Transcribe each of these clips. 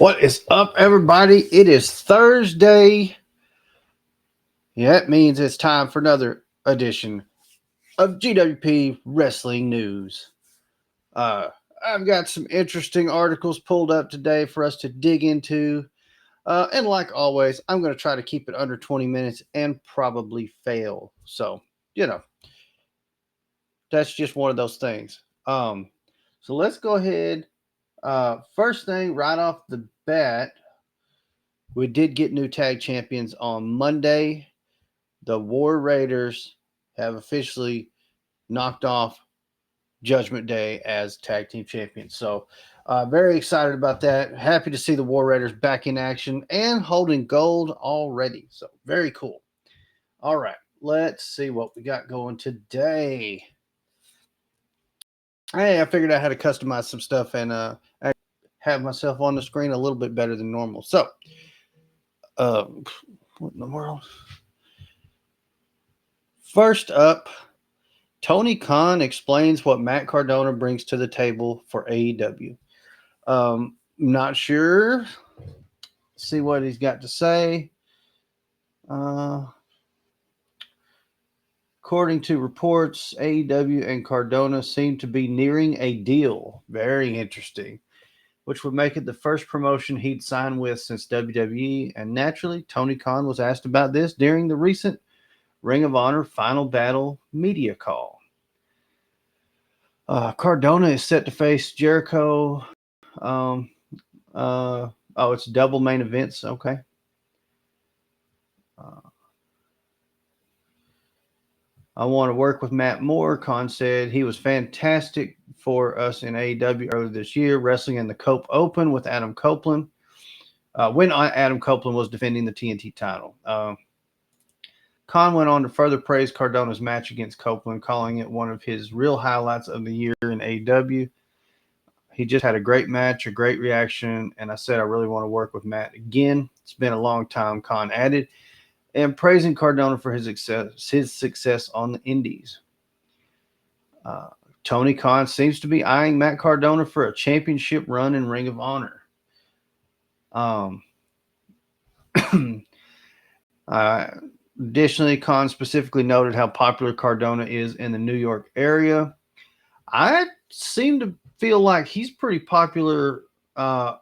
What is up, everybody? It is Thursday. Yeah, that means it's time for another edition of GWP Wrestling News. Uh, I've got some interesting articles pulled up today for us to dig into. And like always, I'm going to try to keep it under 20 minutes and probably fail. So, you know, that's just one of those things. So let's go ahead. First thing, right off the bat, we did get new tag champions on Monday. The War Raiders have officially knocked off Judgment Day as tag team champions. So, very excited about that. Happy to see the War Raiders back in action and holding gold already. So, very cool. All right, let's see what we got going today. Hey, I figured out how to customize some stuff and have myself on the screen a little bit better than normal. So, uh, what in the world? First up, Tony Khan explains what Matt Cardona brings to the table for AEW. Not sure. See what he's got to say. Uh, According to reports, AEW and Cardona seem to be nearing a deal. Very interesting. Which would make it the first promotion he'd sign with since WWE. And naturally, Tony Khan was asked about this during the recent Ring of Honor Final Battle media call. Cardona is set to face Jericho. It's double main events. Okay. I want to work with Matt Moore. Khan said he was fantastic for us in AEW earlier this year, wrestling in the Cope Open with Adam Copeland when Adam Copeland was defending the TNT title. Khan went on to further praise Cardona's match against Copeland, calling it one of his real highlights of the year in AEW. He just had a great match, a great reaction, and I said I really want to work with Matt again. It's been a long time, Khan added, and praising Cardona for his success on the Indies. Tony Khan seems to be eyeing Matt Cardona for a championship run in Ring of Honor. Additionally, Khan specifically noted how popular Cardona is in the New York area. I seem to feel like he's pretty popular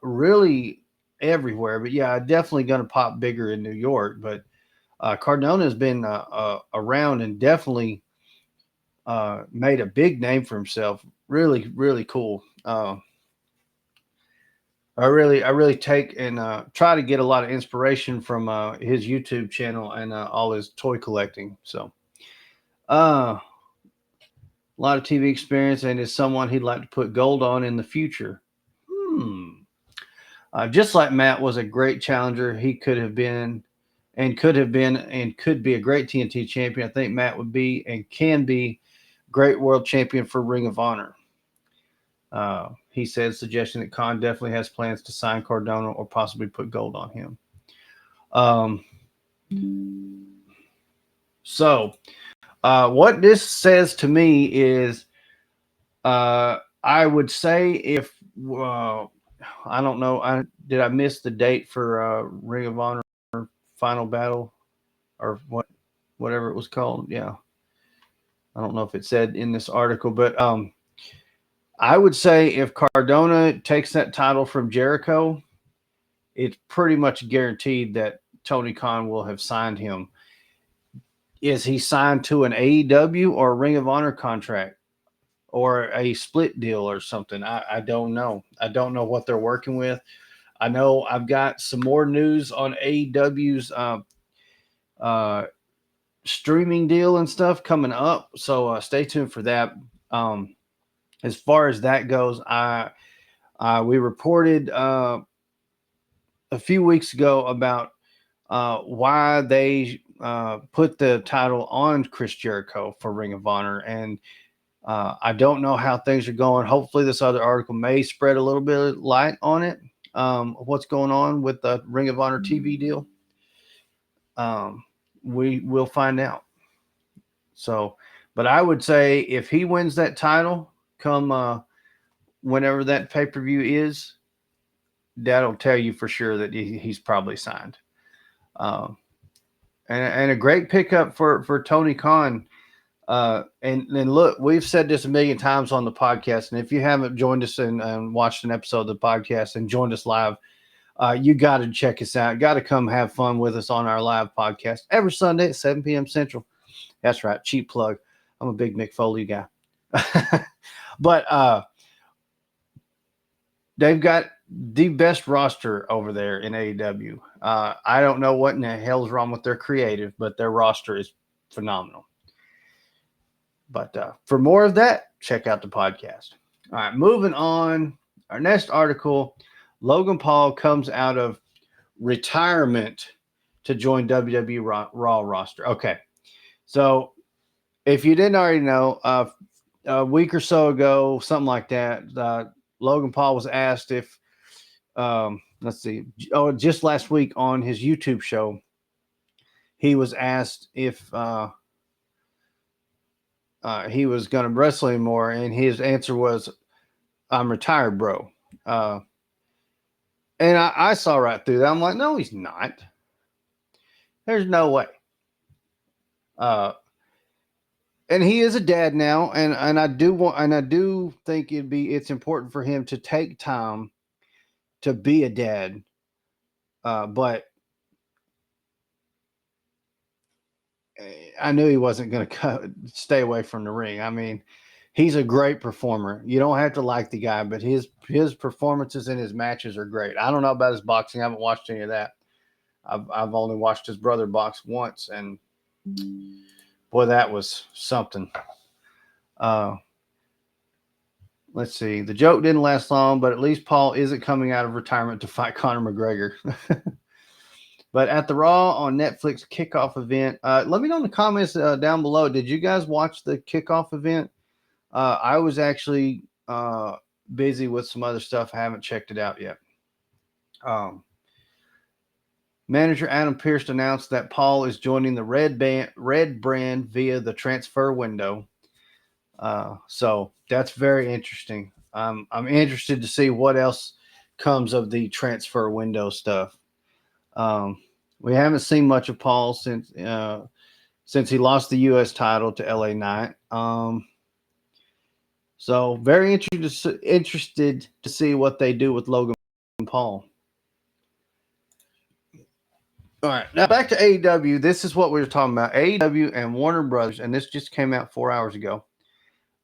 really everywhere. But yeah, definitely going to pop bigger in New York. But Cardona has been around and definitely made a big name for himself. Really, really cool. I really take and try to get a lot of inspiration from his YouTube channel and all his toy collecting. So, a lot of TV experience and is someone he'd like to put gold on in the future. Just like Matt was a great challenger, he could have been and could be a great TNT champion. I think Matt would be and can be great world champion for Ring of Honor. He said, suggesting that Khan definitely has plans to sign Cardona or possibly put gold on him. What this says to me is I would say if I don't know, did I miss the date for Ring of Honor Final Battle or whatever it was called? Yeah, I don't know if it said in this article, but I would say if Cardona takes that title from Jericho, it's pretty much guaranteed that Tony Khan will have signed him. Is he signed to an AEW or a Ring of Honor contract or a split deal or something? I don't know. I don't know what they're working with. I know I've got some more news on AEW's streaming deal and stuff coming up. So stay tuned for that. As far as that goes, we reported a few weeks ago about why they put the title on Chris Jericho for Ring of Honor. And I don't know how things are going. Hopefully this other article may spread a little bit of light on it. What's going on with the Ring of Honor TV deal. We will find out. So, but I would say if he wins that title come whenever that pay-per-view is, that'll tell you for sure that he's probably signed. Um, and a great pickup for Tony Khan. And look, we've said this a million times on the podcast, and if you haven't joined us and watched an episode of the podcast and joined us live, you got to check us out. Got to come have fun with us on our live podcast every Sunday at 7 p.m. Central. That's right, cheap plug. I'm a big Mick Foley guy. But they've got the best roster over there in AEW. I don't know what in the hell's wrong with their creative, but their roster is phenomenal. But for more of that, check out the podcast. All right, moving on. Our next article, Logan Paul comes out of retirement to join WWE Raw roster. Okay, so if you didn't already know, a week or so ago, something like that, Logan Paul was asked if, just last week on his YouTube show, he was asked if he was going to wrestle anymore, and his answer was, "I'm retired, bro." And I saw right through that. I'm like, no, he's not. There's no way. And he is a dad now, and I do think it's important for him to take time to be a dad. But I knew he wasn't going to stay away from the ring. I mean, he's a great performer. You don't have to like the guy, but his performances in his matches are great. I don't know about his boxing. I haven't watched any of that. I've only watched his brother box once, and boy, that was something. Let's see. The joke didn't last long, but at least Paul isn't coming out of retirement to fight Conor McGregor. But at the Raw on Netflix kickoff event, let me know in the comments down below. Did you guys watch the kickoff event? I was actually busy with some other stuff. I haven't checked it out yet. Manager Adam Pearce announced that Paul is joining the Red brand via the transfer window. So that's very interesting. I'm interested to see what else comes of the transfer window stuff. We haven't seen much of Paul since he lost the U.S. title to LA Knight. So very interested to see what they do with Logan Paul. All right, now back to AEW. This is what we were talking about. AEW and Warner Brothers, and this just came out 4 hours ago.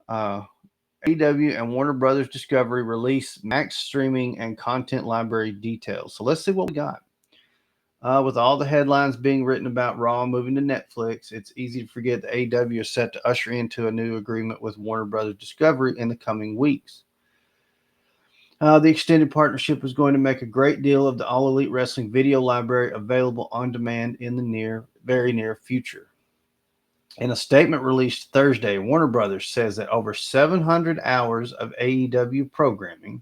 AEW and Warner Brothers Discovery released Max streaming and content library details. So let's see what we got. With all the headlines being written about Raw moving to Netflix, it's easy to forget that AEW is set to usher into a new agreement with Warner Brothers Discovery in the coming weeks. The extended partnership is going to make a great deal of the All Elite Wrestling video library available on demand in the very near future. In a statement released Thursday, Warner Brothers says that over 700 hours of AEW programming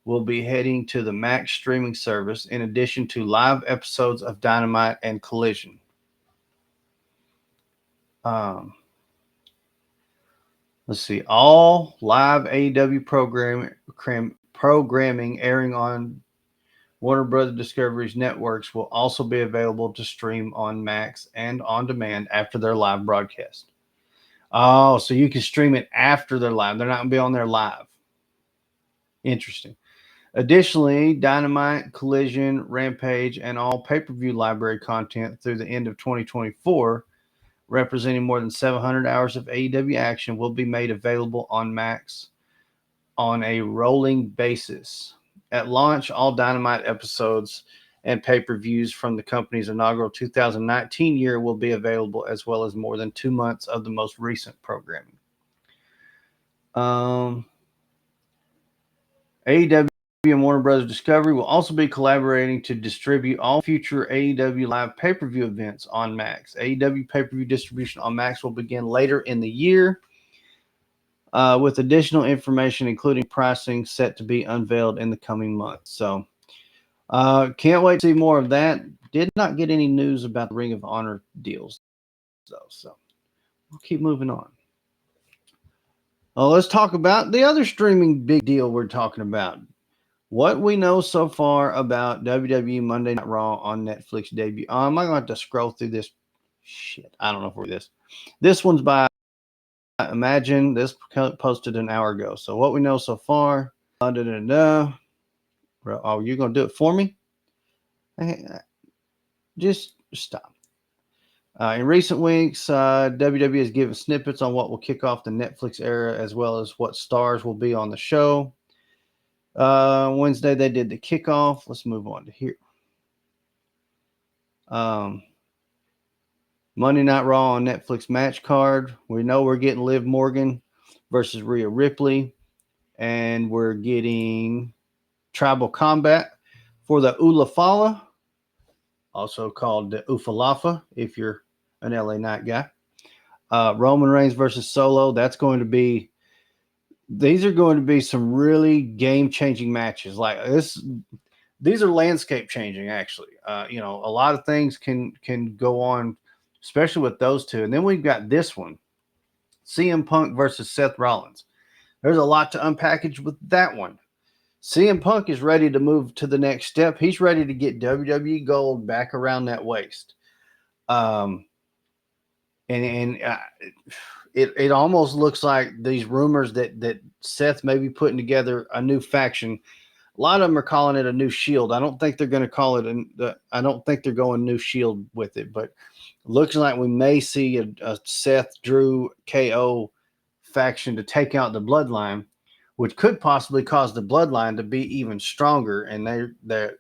will be heading to the Max streaming service, in addition to live episodes of Dynamite and Collision. Let's see. All live AEW programming airing on Warner Brothers Discovery's networks will also be available to stream on Max and on demand after their live broadcast. Oh, so you can stream it after they're live. They're not going to be on there live. Interesting. Additionally, Dynamite, Collision, Rampage, and all pay-per-view library content through the end of 2024, representing more than 700 hours of AEW action, will be made available on Max on a rolling basis. At launch, all Dynamite episodes and pay-per-views from the company's inaugural 2019 year will be available, as well as more than 2 months of the most recent programming. AEW and Warner Brothers Discovery will also be collaborating to distribute all future AEW live pay-per-view events on Max. AEW pay-per-view distribution on Max will begin later in the year, with additional information, including pricing, set to be unveiled in the coming months. So, can't wait to see more of that. Did not get any news about the Ring of Honor deals, though. So, we'll keep moving on. Well, let's talk about the other streaming big deal we're talking about. what we know so far about WWE Monday Night Raw on Netflix debut. Am I going to have to scroll through this? Shit, I don't know if we're this. This one's by Imagine. This posted an hour ago. So what we know so far. Oh, you're going to do it for me? Just stop. In recent weeks, WWE has given snippets on what will kick off the Netflix era, as well as what stars will be on the show. Wednesday, they did the kickoff. Let's move on to here. Monday Night Raw on Netflix match card. We know we're getting Liv Morgan versus Rhea Ripley, and we're getting Tribal Combat for the Ulafala, also called the Ufalafa if you're an LA Knight guy. Roman Reigns versus Solo. These are going to be some really game-changing matches. Like this, these are landscape changing. Actually, a lot of things can go on, especially with those two. And then we've got this one, CM Punk versus Seth Rollins. There's a lot to unpackage with that one. CM Punk is ready to move to the next step. He's ready to get WWE Gold back around that waist. It almost looks like these rumors that Seth may be putting together a new faction. A lot of them are calling it a new Shield. I don't think they're going to call it. I don't think they're going new Shield with it, but looks like we may see a Seth, Drew, KO faction to take out the Bloodline, which could possibly cause the Bloodline to be even stronger. And they're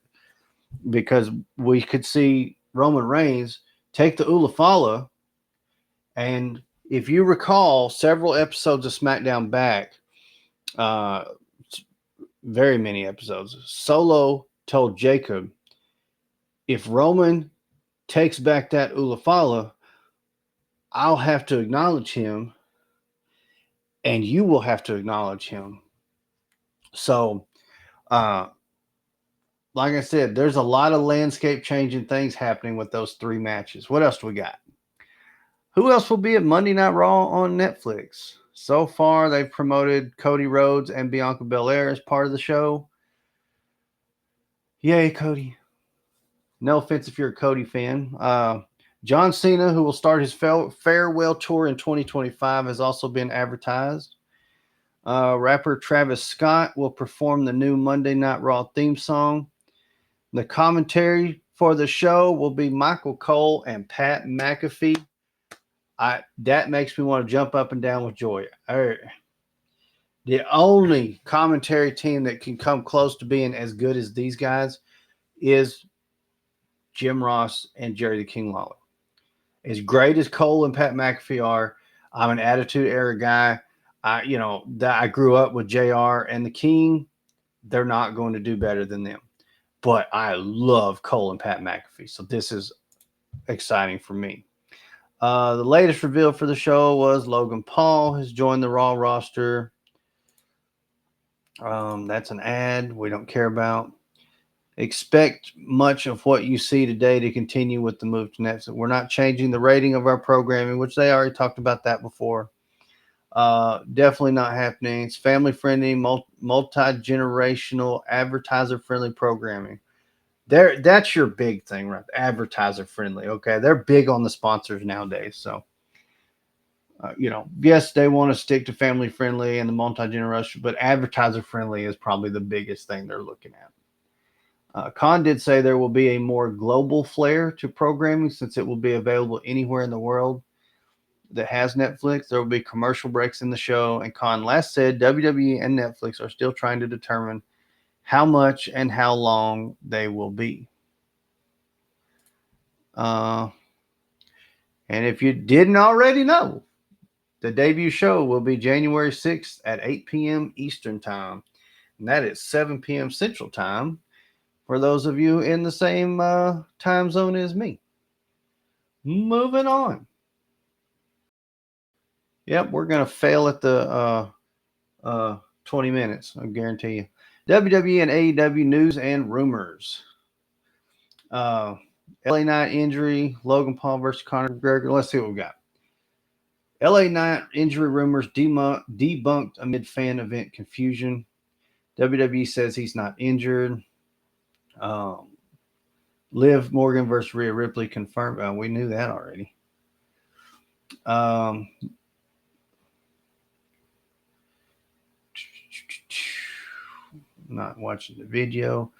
because we could see Roman Reigns take the Ulafala. And if you recall, several episodes of SmackDown back, uh, very many episodes, Solo told Jacob, if Roman takes back that Ulafala, I'll have to acknowledge him, and you will have to acknowledge him. So, like I said, there's a lot of landscape changing things happening with those three matches. What else do we got? Who else will be at Monday Night Raw on Netflix? So far, they've promoted Cody Rhodes and Bianca Belair as part of the show. Yay, Cody. No offense if you're a Cody fan. John Cena, who will start his farewell tour in 2025, has also been advertised. Rapper Travis Scott will perform the new Monday Night Raw theme song. The commentary for the show will be Michael Cole and Pat McAfee. That makes me want to jump up and down with joy. The only commentary team that can come close to being as good as these guys is Jim Ross and Jerry the King Lawler. As great as Cole and Pat McAfee are, I'm an Attitude Era guy. I grew up with JR and the King. They're not going to do better than them. But I love Cole and Pat McAfee, so this is exciting for me. The latest reveal for the show was Logan Paul has joined the Raw roster. That's an ad we don't care about. Expect much of what you see today to continue with the move to Netflix. We're not changing the rating of our programming, which they already talked about that before. Definitely not happening. It's family-friendly, multi-generational, advertiser-friendly programming. That's your big thing, right? Advertiser friendly. Okay, they're big on the sponsors nowadays. So, yes, they want to stick to family friendly and the multi generation, but advertiser friendly is probably the biggest thing they're looking at. Khan did say there will be a more global flair to programming since it will be available anywhere in the world that has Netflix. There will be commercial breaks in the show, and Khan last said WWE and Netflix are still trying to determine how much and how long they will be. And if you didn't already know, the debut show will be January 6th at 8 p.m. Eastern Time. And that is 7 p.m. Central Time for those of you in the same time zone as me. Moving on. Yep, we're going to fail at the 20 minutes, I guarantee you. WWE and AEW news and rumors. LA Knight injury, Logan Paul versus Conor McGregor. Let's see what we got. LA Knight injury rumors debunked amid fan event confusion. WWE says he's not injured. Liv Morgan versus Rhea Ripley confirmed. We knew that already. Not watching the video.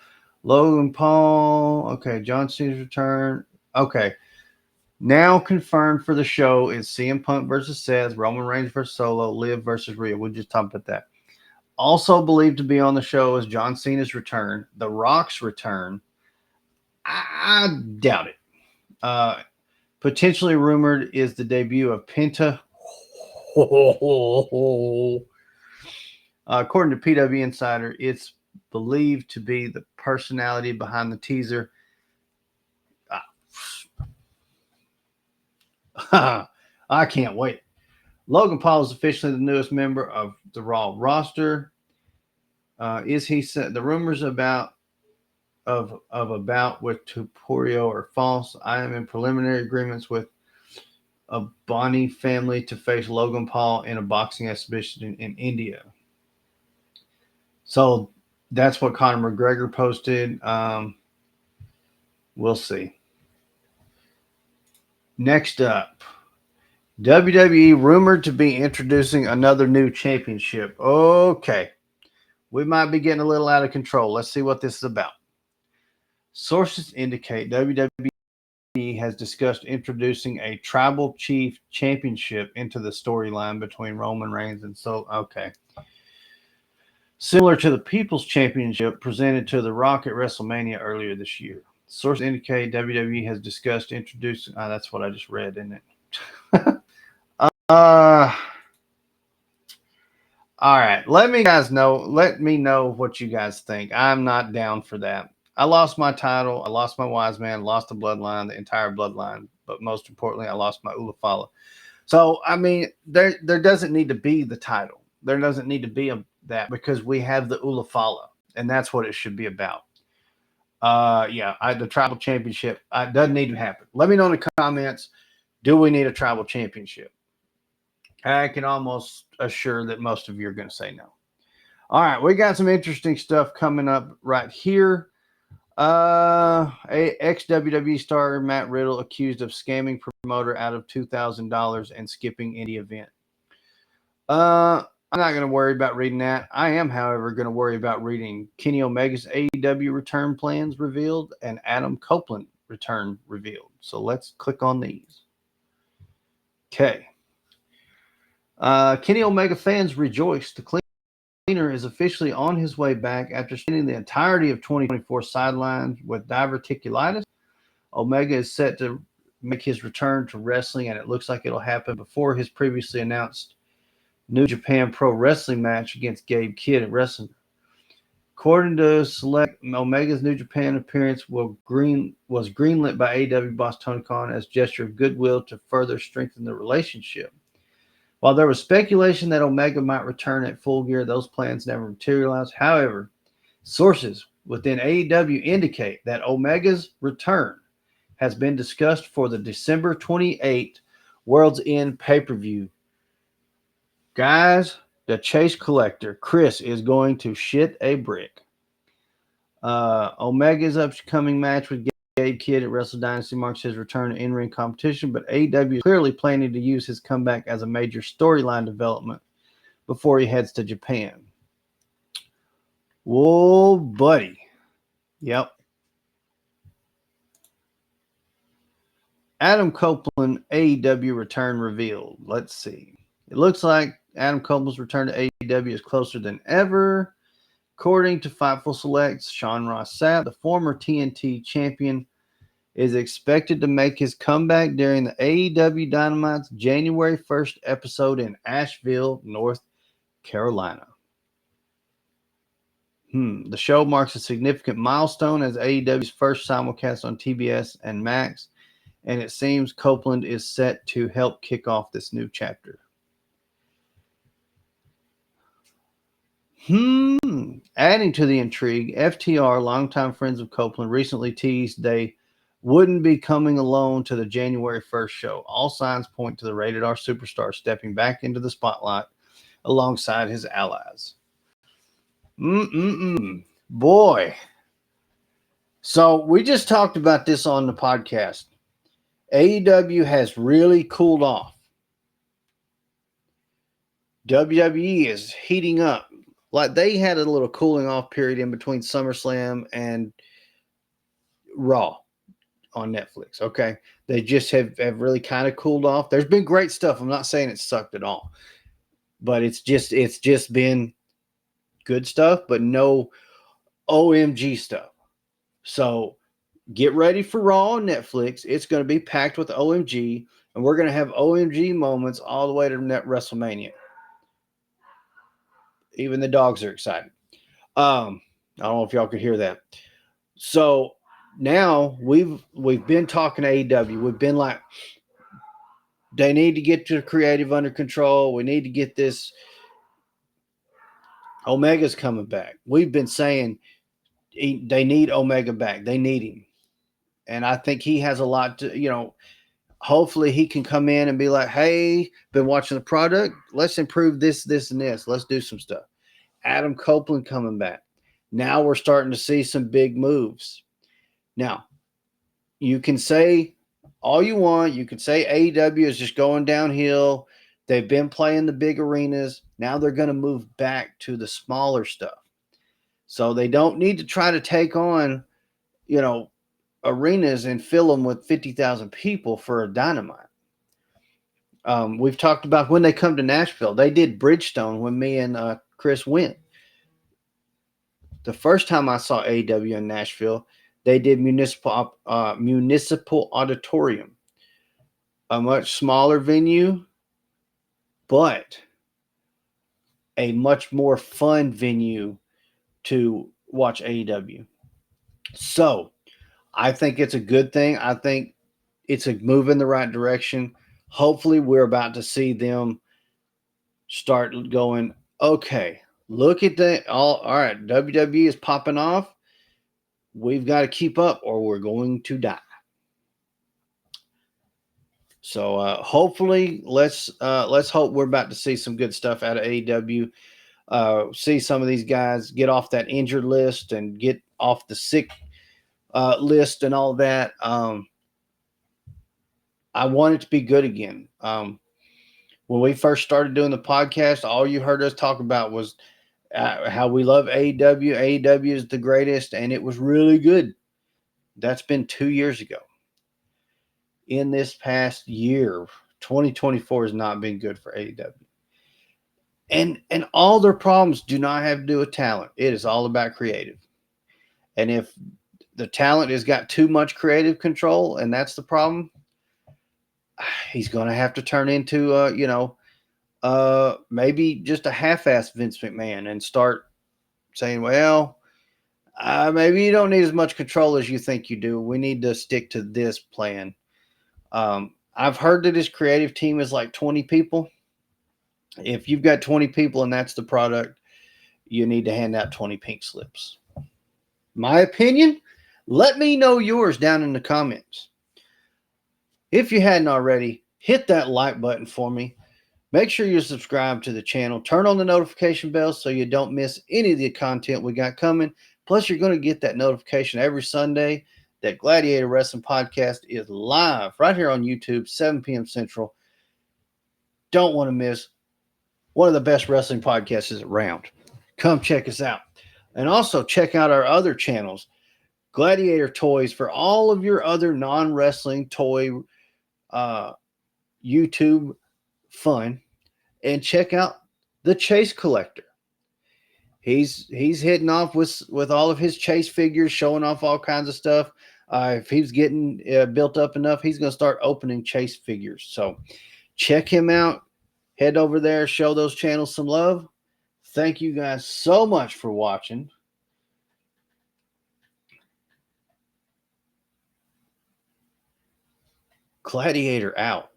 Logan Paul. Okay, John Cena's return. Okay. Now confirmed for the show is CM Punk versus Seth, Roman Reigns versus Solo, Liv versus Rhea. We'll just talk about that. Also believed to be on the show is John Cena's return, The Rock's return. I doubt it. Potentially rumored is the debut of Penta. According to PW Insider, it's believed to be the personality behind the teaser. I can't wait. Logan Paul is officially the newest member of the Raw roster. Is he the rumors about about with Tupurio are false? I am in preliminary agreements with a Bonnie family to face Logan Paul in a boxing exhibition in India. So that's what Conor McGregor posted. We'll see. Next up, WWE rumored to be introducing another new championship. Okay. We might be getting a little out of control. Let's see what this is about. Sources indicate WWE has discussed introducing a Tribal Chief Championship into the storyline between Roman Reigns and okay. Similar to the People's Championship presented to The Rock at WrestleMania earlier this year. Sources indicate WWE has discussed introducing... that's what I just read, isn't it? All right. Let me know what you guys think. I'm not down for that. I lost my title. I lost my wise man, lost the bloodline, the entire bloodline. But most importantly, I lost my Ulafala. So, I mean, there doesn't need to be the title. There doesn't need to be that because we have the Ulafala. And that's what it should be about. The tribal championship doesn't need to happen. Let me know in the comments, do we need a tribal championship? I can almost assure that most of you are going to say no. All right, we got some interesting stuff coming up right here. Ex-WWE star Matt Riddle accused of scamming promoter out of $2,000 and skipping any event. I'm not going to worry about reading that. I am, however, going to worry about reading Kenny Omega's AEW return plans revealed and Adam Copeland return revealed. So let's click on these. Okay. Kenny Omega fans rejoice. The Cleaner is officially on his way back after spending the entirety of 2024 sidelined with diverticulitis. Omega is set to make his return to wrestling, and it looks like it'll happen before his previously announced New Japan Pro Wrestling match against Gabe Kidd at Wrestling. According to Select, Omega's New Japan appearance was greenlit by AEW boss Tony Khan as a gesture of goodwill to further strengthen the relationship. While there was speculation that Omega might return at Full Gear, those plans never materialized. However, sources within AEW indicate that Omega's return has been discussed for the December 28th World's End pay-per-view. Guys, the Chase Collector, Chris, is going to shit a brick. Omega's upcoming match with Gabe Kidd at Wrestle Dynasty marks his return to in-ring competition, but AEW is clearly planning to use his comeback as a major storyline development before he heads to Japan. Whoa, buddy. Yep. Adam Copeland AEW return revealed. Let's see. It looks like Adam Copeland's return to AEW is closer than ever. According to Fightful Select's Sean Ross Sapp, the former TNT champion is expected to make his comeback during the AEW Dynamite's January 1st episode in Asheville, North Carolina. The show marks a significant milestone as AEW's first simulcast on TBS and Max, and it seems Copeland is set to help kick off this new chapter. Adding to the intrigue, FTR, longtime friends of Copeland, recently teased they wouldn't be coming alone to the January 1st show. All signs point to the Rated R superstar stepping back into the spotlight alongside his allies. Boy. So we just talked about this on the podcast. AEW has really cooled off. WWE is heating up. Like they had a little cooling off period in between SummerSlam and Raw on Netflix. Okay. They just have really kind of cooled off. There's been great stuff. I'm not saying it sucked at all. But it's just been good stuff, but no OMG stuff. So get ready for Raw on Netflix. It's going to be packed with OMG, and we're going to have OMG moments all the way to WrestleMania. Even the dogs are excited. I don't know if y'all could hear that. So now we've been talking to AEW. We've been like, they need to get the creative under control. We need to get this. Omega's coming back. We've been saying they need Omega back. They need him. And I think he has a lot to, hopefully he can come in and be like, hey, been watching the product. Let's improve this, and this. Let's do some stuff. Adam Copeland coming back. Now we're starting to see some big moves. Now, you can say all you want. You can say AEW is just going downhill. They've been playing the big arenas. Now they're going to move back to the smaller stuff. So they don't need to try to take on, arenas and fill them with 50,000 people for a Dynamite. We've talked about when they come to Nashville. They did Bridgestone when me and Chris went. The first time I saw AEW in Nashville, they did Municipal Auditorium, a much smaller venue, but a much more fun venue to watch AEW. So I think it's a good thing. I think it's a move in the right direction. Hopefully, we're about to see them start going, okay, look at that. All right, WWE is popping off. We've got to keep up or we're going to die. So hopefully, let's hope we're about to see some good stuff out of AEW. See some of these guys get off that injured list and get off the sick list and all that. I want it to be good again. When we first started doing the podcast, all you heard us talk about was how we love AEW. AEW is the greatest, and it was really good. That's been 2 years ago. In this past year, 2024 has not been good for AEW. And all their problems do not have to do with talent. It is all about creative. And if the talent has got too much creative control, and that's the problem, he's going to have to turn into, maybe just a half-assed Vince McMahon and start saying, well, maybe you don't need as much control as you think you do. We need to stick to this plan. I've heard that his creative team is like 20 people. If you've got 20 people and that's the product, you need to hand out 20 pink slips. My opinion? Let me know yours down in the comments. If you hadn't already, hit that like button for me. Make sure you subscribe to the channel. Turn on the notification bell so you don't miss any of the content we got coming. Plus, you're going to get that notification every Sunday that Gladiator Wrestling Podcast is live right here on YouTube, 7 p.m. Central. Don't want to miss one of the best wrestling podcasts around. Come check us out. And also check out our other channels, Gladiator Toys, for all of your other non-wrestling toy YouTube fun. And check out the Chase Collector. He's hitting off with all of his Chase figures, showing off all kinds of stuff. If he's getting built up enough, he's going to start opening Chase figures. So check him out. Head over there, show those channels some love. Thank you guys so much for watching. Gladiator out.